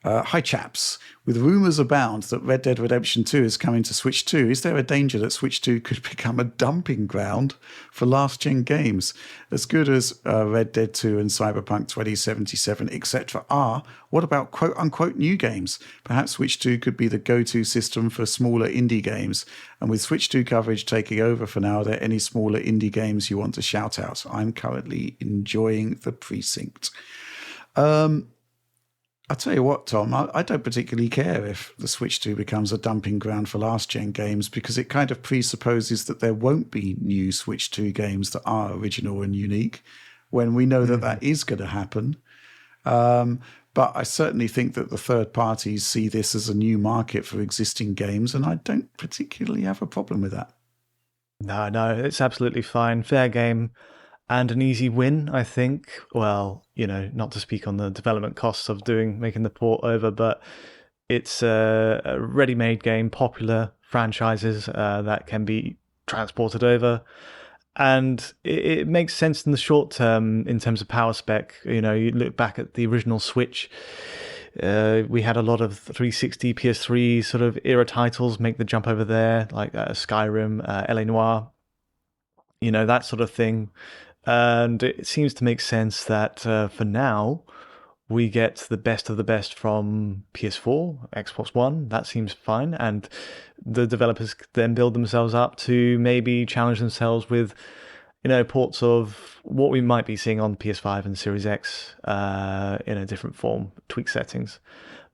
Hi chaps, with rumours abound that Red Dead Redemption 2 is coming to Switch 2, is there a danger that Switch 2 could become a dumping ground for last-gen games? As good as Red Dead 2 and Cyberpunk 2077, etc. are, what about quote-unquote new games? Perhaps Switch 2 could be the go-to system for smaller indie games. And with Switch 2 coverage taking over for now, are there any smaller indie games you want to shout out? I'm currently enjoying The Precinct. I'll tell you what, Tom, I don't particularly care if the Switch 2 becomes a dumping ground for last-gen games, because it kind of presupposes that there won't be new Switch 2 games that are original and unique, when we know that that is going to happen. But I certainly think that the third parties see this as a new market for existing games, and I don't particularly have a problem with that. No, it's absolutely fine. Fair game. And an easy win, I think. Well, not to speak on the development costs of making the port over, but it's a ready-made game, popular franchises that can be transported over. And it makes sense in the short term in terms of power spec. You look back at the original Switch, we had a lot of 360, PS3 sort of era titles make the jump over there, like Skyrim, LA Noire, that sort of thing. And it seems to make sense that for now, we get the best of the best from PS4, Xbox One. That seems fine. And the developers then build themselves up to maybe challenge themselves with, ports of what we might be seeing on PS5 and Series X in a different form, tweak settings.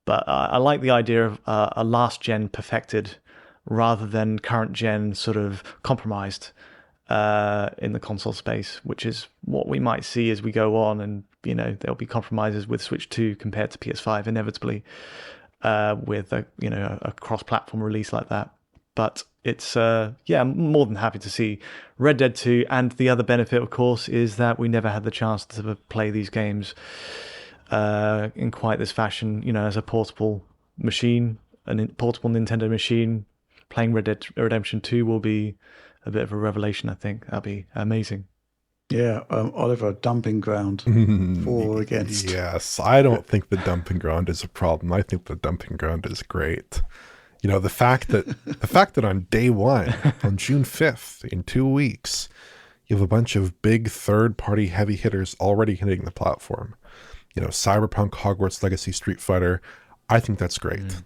But I like the idea of a last gen perfected rather than current gen sort of compromised in the console space, which is what we might see as we go on. And, there'll be compromises with Switch 2 compared to PS5 inevitably with a cross-platform release like that. But it's, I'm more than happy to see Red Dead 2. And the other benefit, of course, is that we never had the chance to play these games in quite this fashion, as a portable machine, portable Nintendo machine. Playing Red Dead Redemption 2 will be a bit of a revelation, I think. That'd be amazing. Yeah, Oliver, dumping ground for or against? Yes, I don't think the dumping ground is a problem. I think the dumping ground is great. The fact that on day one, on June 5th, in 2 weeks, you have a bunch of big third-party heavy hitters already hitting the platform. Cyberpunk, Hogwarts Legacy, Street Fighter. I think that's great.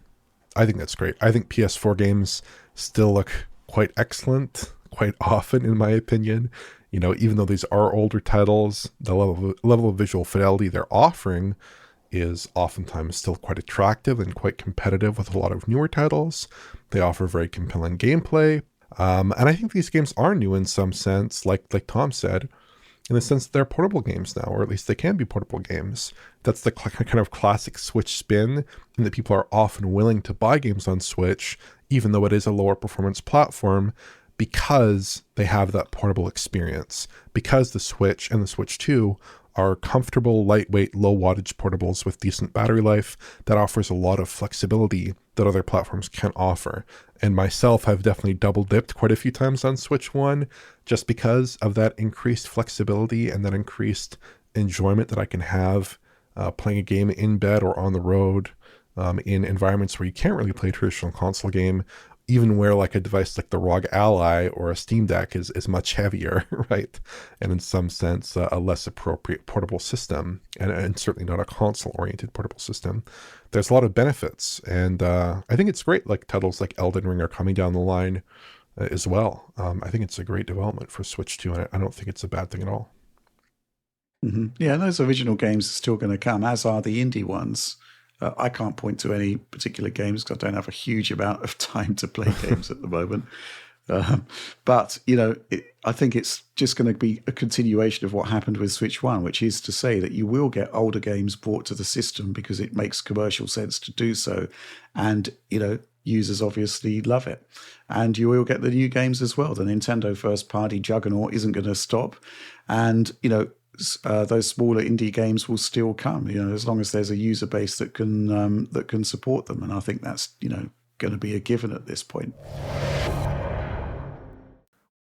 I think that's great. I think PS4 games still look quite excellent, quite often, in my opinion. Even though these are older titles, the level of visual fidelity they're offering is oftentimes still quite attractive and quite competitive with a lot of newer titles. They offer very compelling gameplay. And I think these games are new in some sense, like Tom said, in the sense that they're portable games now, or at least they can be portable games. That's the kind of classic Switch spin, in that people are often willing to buy games on Switch, even though it is a lower performance platform, because they have that portable experience, because the Switch and the Switch 2 are comfortable, lightweight, low wattage portables with decent battery life that offers a lot of flexibility that other platforms can't offer. And myself, I've definitely double dipped quite a few times on Switch 1 just because of that increased flexibility and that increased enjoyment that I can have playing a game in bed or on the road in environments where you can't really play a traditional console game, even where like a device like the ROG Ally or a Steam Deck is much heavier, right? And in some sense, a less appropriate portable system, and certainly not a console-oriented portable system. There's a lot of benefits, and I think it's great. Like titles like Elden Ring are coming down the line as well. I think it's a great development for Switch 2, and I don't think it's a bad thing at all. Mm-hmm. Yeah, those original games are still going to come, as are the indie ones. I can't point to any particular games because I don't have a huge amount of time to play games at the moment. But, I think it's just going to be a continuation of what happened with Switch 1, which is to say that you will get older games brought to the system because it makes commercial sense to do so. And, users obviously love it. And you will get the new games as well. The Nintendo first-party juggernaut isn't going to stop. And, those smaller indie games will still come, as long as there's a user base that can support them. And I think that's, going to be a given at this point.